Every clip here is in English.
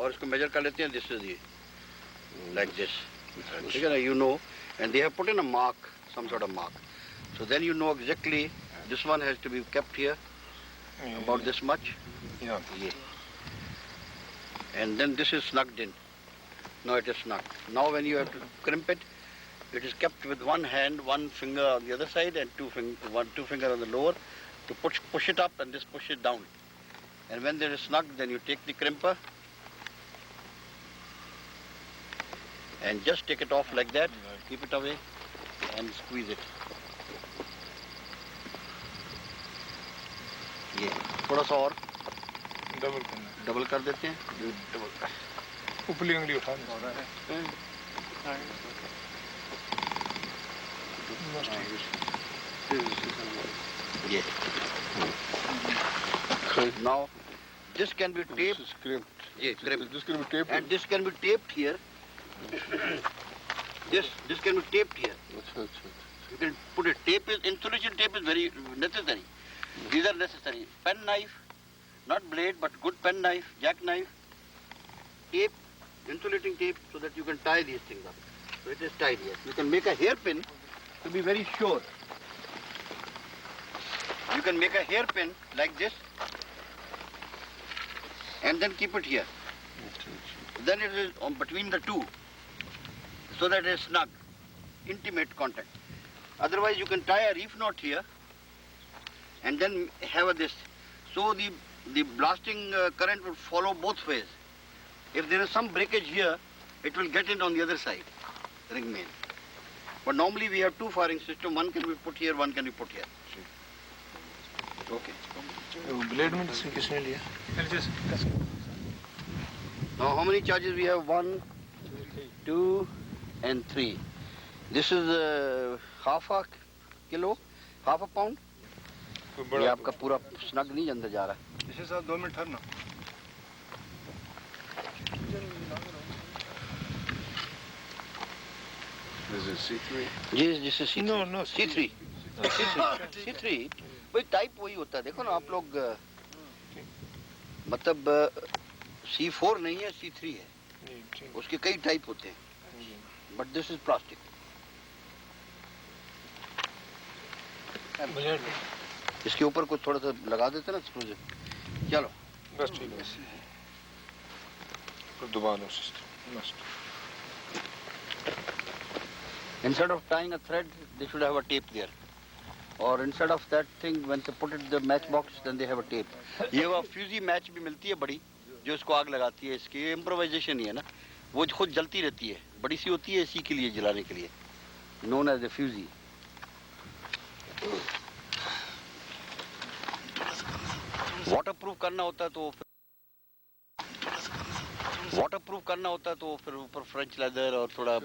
और इसको measure कर लेते हैं. This is like this. ठीक है ना? You know, and they have put in a mark, some sort of mark. So then you know exactly this one has to be kept here, about this much. Yeah. And then this is snugged in. Now it is snugged. Now when you have to crimp it, it is kept with one hand, one finger on the other side, and two finger on the lower to push it up and just push it down. And when it is snugged, then you take the crimper and just take it off like that, keep it away, and squeeze it. ये थोड़ा सा और double कर देते हैं. ऊपरी उंगली उठा ये. Now this can be taped. This is crimped. Yeah, crimped. This can be taped. And this can be taped here. This can be taped here. You can put a tape. Insulation tape is very necessary. These are necessary. Pen knife, not blade, but good pen knife, jackknife, tape, insulating tape, so that you can tie these things up. So it is tied here. You can make a hairpin to be very sure. You can make a hairpin like this and then keep it here. Then it is on between the two, so that it is snug, intimate contact. Otherwise you can tie a reef knot here and then have this. So the blasting current will follow both ways. If there is some breakage here, it will get in on the other side, ring main. But normally we have two firing system. One can be put here, one can be put here. Okay. Blade में किसने लिया? Now how many charges we have? 1, 2, and 3. This is half a kilo, half a pound. ये आपका पूरा snug नहीं अंदर जा रहा. इसे साथ 2 मिनट ठहरना. Is it C3? Yes, this is C3. No, C3. C3. वही टाइप वही होता है. देखो ना आप लोग, मतलब C4 नहीं है, C3 है. उसके कई टाइप होते हैं. But this is plastic. इसके ऊपर कुछ थोड़ा सा लगा देते ना स्क्रू. चलो बस ठीक है. दबा लो सिस्टम. मस्त. Instead of tying a thread, they should have a tape there. Or instead of that thing, when they put it in the matchbox, then they have a tape. ये वो फ्यूजी मैच भी मिलती है बड़ी, जो इसको आग लगाती है. इसकी इम्प्रोवाइजेशन ही है ना, वो खुद जलती रहती है. बड़ी सी होती है इसी के लिए, जलाने के लिए. Known as the fusee. Waterproof करना होता है तो फिर ऊपर फ्रेंच लेदर और थोड़ा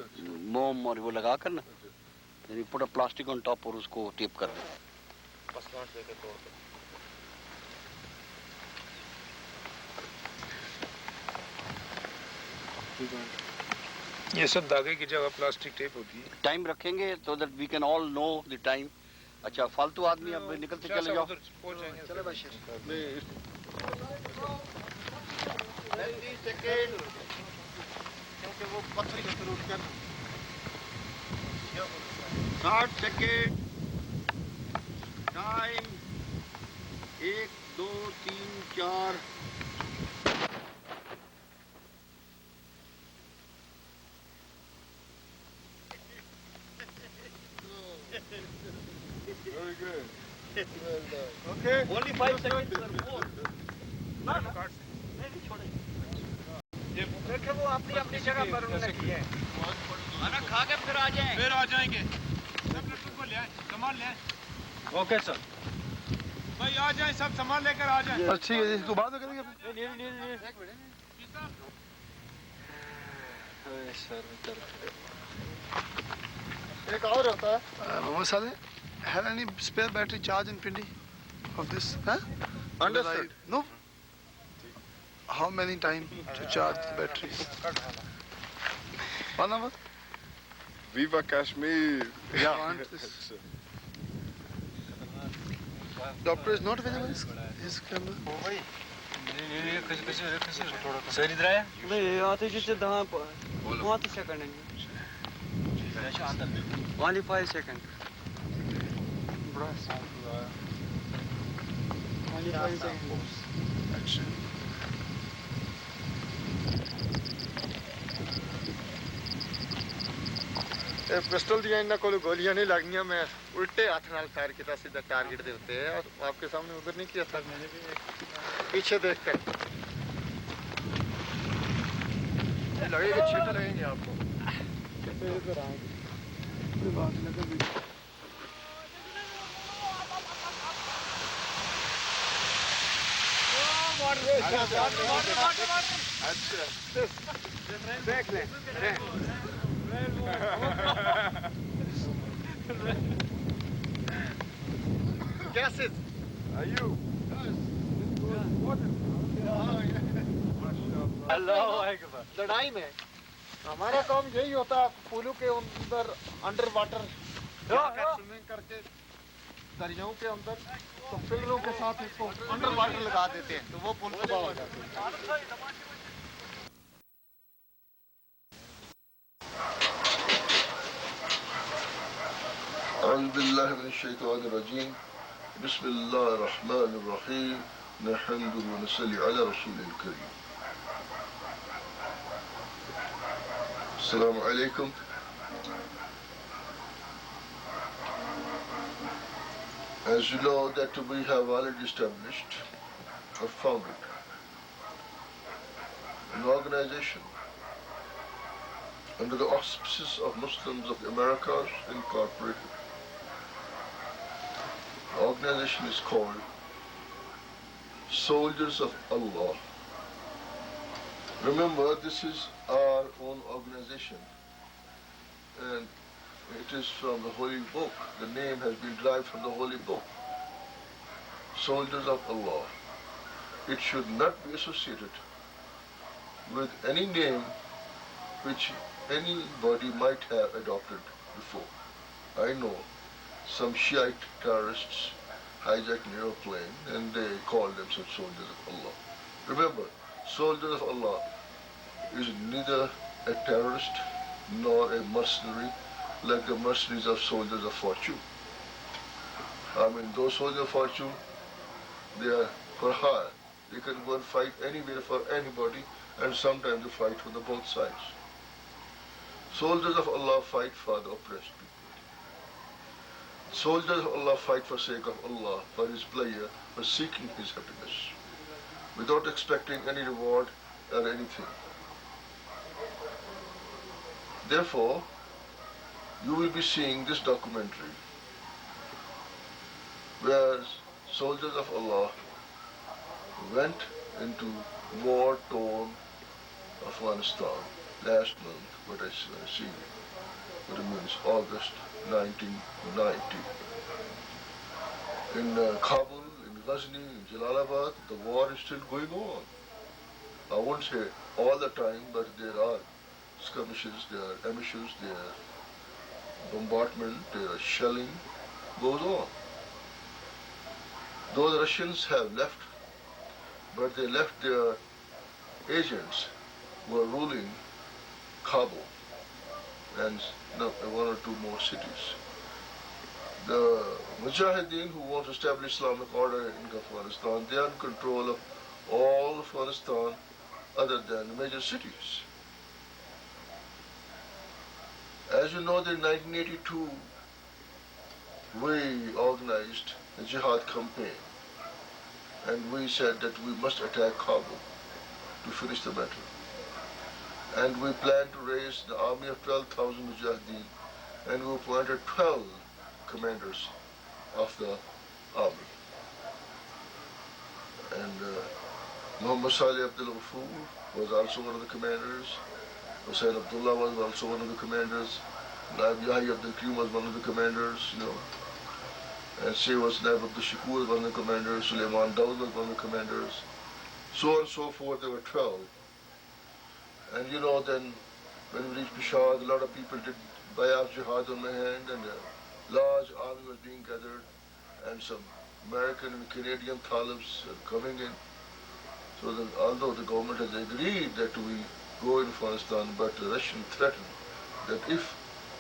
मोम और वो लगा कर ना, then you put a plastic on top और उसको टेप कर दें. ये सब धागे की जगह प्लास्टिक टेप होती है. टाइम रखेंगे so that we can all know the time. अच्छा फालतू आदमी अब निकलते चले जाओ. चलो बादशाह. 20 सेकेंड, क्योंकि वो पत्थर के ऊपर उठकर 60 second. Time 1, 2, 3, 4. Very good. Well done. Okay. Only 5 seconds. नहीं छोड़े. देखे वो अपनी जगह पर उन्होंने किए. खाना खा के फिर आ जाएंगे. सब लट्टू को ले आए, सामान ले आए. Okay sir. भाई आ जाए, सब सामान लेकर आ जाए. अच्छा ठीक है, तो बाद में करेंगे. एक और होता है. Mohammed Saleh, have any spare battery charge in Pindi of this? Huh? Understood. No. How many time to charge the batteries? 1 hour? Viva Kashmir. Yeah. Want this? Doctor is not available. His camera. नहीं आते जितने दहाँ वहाँ तो second है only 5 seconds bro only 5 seconds pistol दिया इन्ना कोई गोलियां नहीं लगनियां मैं उल्टे हाथ नाल फायर किया सीधा टारगेट दे उत्ते और आपके सामने उधर नहीं किया था मैंने भी पीछे देख कर ये लगेगा छींटा लगेंगे आपको इधर आएंगे कोई बात नहीं अच्छा देख ले gases are you अल्लाह अकबर लड़ाई में हमारा काम यही होता है पुलों के अंदर अंडर वाटर स्विमिंग करके दरियाओं के अंदर तो फिल्टरों के साथ इसको अंडर वाटर लगा देते हैं तो वो पुल तबाह हो जाते हैं أعوذ بالله من الشيطان الرجيم بسم الله الرحمن الرحيم نحمد ونصلي على رسول الكريم السلام عليكم. As you know that we have already established or founded an organization under the auspices of Muslims of the Americas Incorporated. The organization is called Soldiers of Allah. Remember, this is our own organization and it is from the Holy Book. The name has been derived from the Holy Book. Soldiers of Allah. It should not be associated with any name which anybody might have adopted before. I know some Shiite terrorists hijacked an airplane and they call themselves Soldiers of Allah. Remember, Soldiers of Allah is neither a terrorist nor a mercenary like the mercenaries of Soldiers of Fortune. I mean, those Soldiers of Fortune, they are for hire. They can go and fight anywhere for anybody and sometimes they fight for the both sides. Soldiers of Allah fight for the oppressed people. Soldiers of Allah fight for sake of Allah, for His pleasure, for seeking His happiness, without expecting any reward or anything. Therefore, you will be seeing this documentary where soldiers of Allah went into war-torn Afghanistan last month, what it means August 1990. In Kabul, in Ghazni, in Jalalabad, the war is still going on. I won't say all the time, but there are skirmishes, there are emissions, there are bombardment, there are shelling, goes on. Though the Russians have left, but they left their agents who are ruling Kabul and one or two more cities. The Mujahideen who want to establish Islamic order in Afghanistan, they are in control of all Afghanistan other than the major cities. As you know, in 1982, we organized a Jihad campaign and we said that we must attack Kabul to finish the matter. And we planned to raise the army of 12,000 Mujahideen and we appointed 12 commanders of the army. And Muhammad Salih Abdul Ghafoor was also one of the commanders. Hussain Abdullah was also one of the commanders. Naib Yahya Abdul Karim was one of the commanders, And say was Naib Abdul Shakur was one of the commanders. Suleiman Daud was one of the commanders. So on and so forth, there were 12. And then when we reached Peshawar, a lot of people did bayat jihad on my hand and a large army was being gathered and some American and Canadian talibs coming in. So that although the government has agreed that we go in Afghanistan, but the Russian threatened that if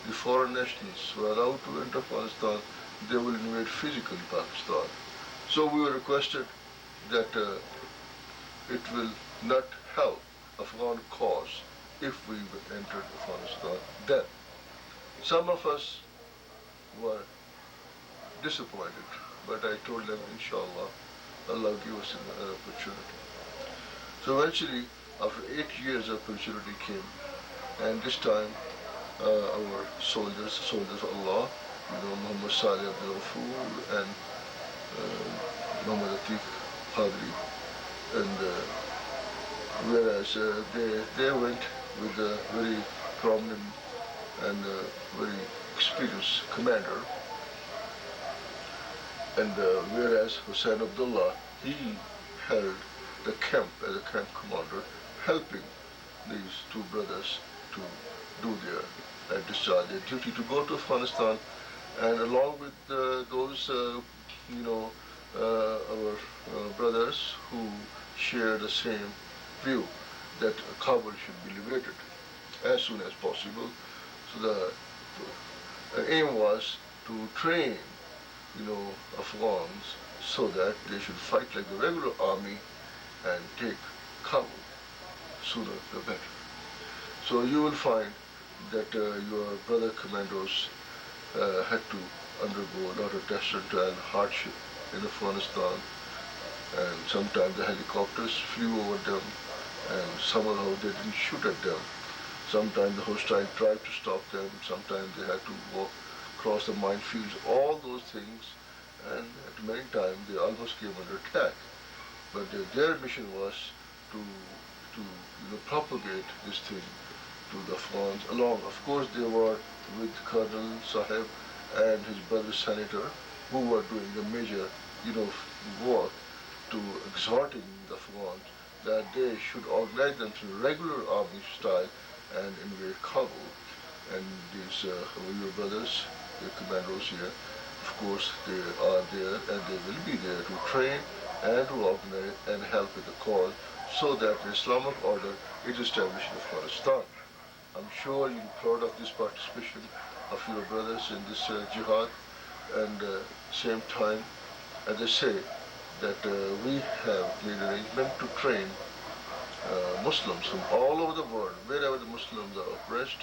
the foreign nationals were allowed to enter Afghanistan, they will invade physically Pakistan. So we were requested that it will not help Afghan cause if we entered Afghanistan then. Some of us were disappointed, but I told them, inshallah, Allah will give us another opportunity. So eventually, after 8 years, opportunity came, and this time our soldiers of Allah, Muhammad Salih Abdul Ghafoor and Muhammad Atiq Padri, and whereas they went with a very prominent and very experienced commander, and whereas Hussein Abdullah, he held the camp as a camp commander, helping these two brothers to do their discharge their duty to go to Afghanistan, and along with those our brothers who share the same view that Kabul should be liberated as soon as possible. So the aim was to train, Afghans so that they should fight like the regular army and take Kabul sooner the better. So you will find that your brother commandos had to undergo a lot of desert and hardship in Afghanistan, and sometimes the helicopters flew over them, and somehow they didn't shoot at them. Sometimes the hostile tried to stop them, sometimes they had to walk across the minefields, all those things, and at many times they almost came under attack. But their mission was to propagate this thing to the Afghans along. Of course, they were with Colonel Sahib and his brother Senator, who were doing the major, work to exhorting the Afghans that they should organize them to regular army style and invade Kabul. And these your brothers, the commandos here, of course, they are there and they will be there to train and to organize and help with the cause so that the Islamic order is established in Afghanistan. I'm sure you're proud of this participation of your brothers in this jihad, and same time, as I say, that we have made arrangement to train Muslims from all over the world, wherever the Muslims are oppressed,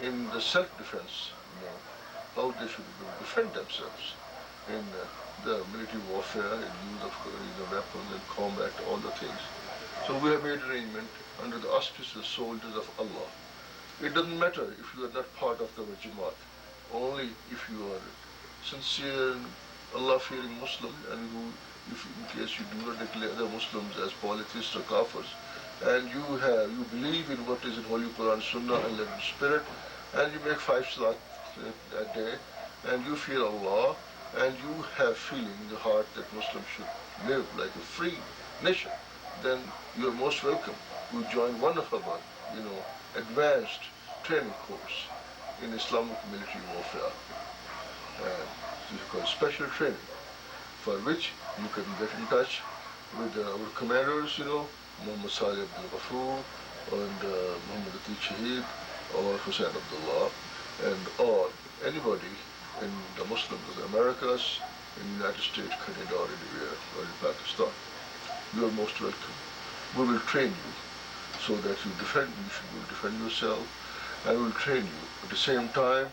in the self-defense, how they should defend themselves in the military warfare, in use of weapons and combat, all the things. So we have made arrangement under the auspicious soldiers of Allah. It doesn't matter if you are not part of the Jamaat, only if you are sincere, Allah-fearing Muslim, and if in case you do not declare other Muslims as polytheists or kafirs, and you believe in what is in Holy Quran, Sunnah, and Living Spirit, and you make 5 salat a day, and you fear Allah, and you have feeling in the heart that Muslims should live like a free nation, then you are most welcome. You join one of our, advanced training course in Islamic military warfare. This is called special training, for which you can get in touch with our commanders, Muhammad Salih Abdul Ghafoor and Muhammad Atiq or Hussein Abdullah, or anybody in the Muslims of the Americas, in the United States, Canada, or anywhere, or in Pakistan. You are most welcome. We will train you so that you will defend yourself, and we will train you. At the same time,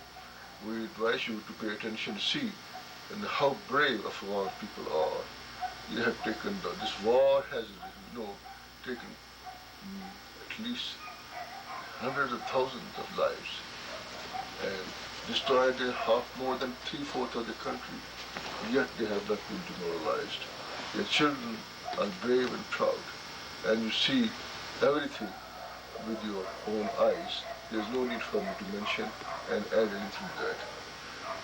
we advise you to pay attention, see how brave Afghan people are. They have taken, this war has, taken at least hundreds of thousands of lives and destroyed more than 3/4 of the country. Yet they have not been demoralized. Their children are brave and proud, and you see everything with your own eyes. There's no need for me to mention and add anything to that.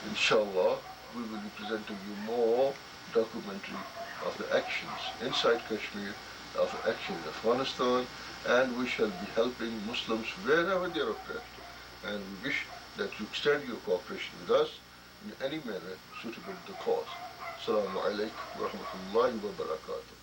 Inshallah, we will be presenting you more documentary of the actions inside Kashmir, of action in Afghanistan, and we shall be helping Muslims wherever they are oppressed. And we wish that you extend your cooperation with us in any manner suitable to the cause. Assalamu alaikum wa rahmatullahi wa barakatuh.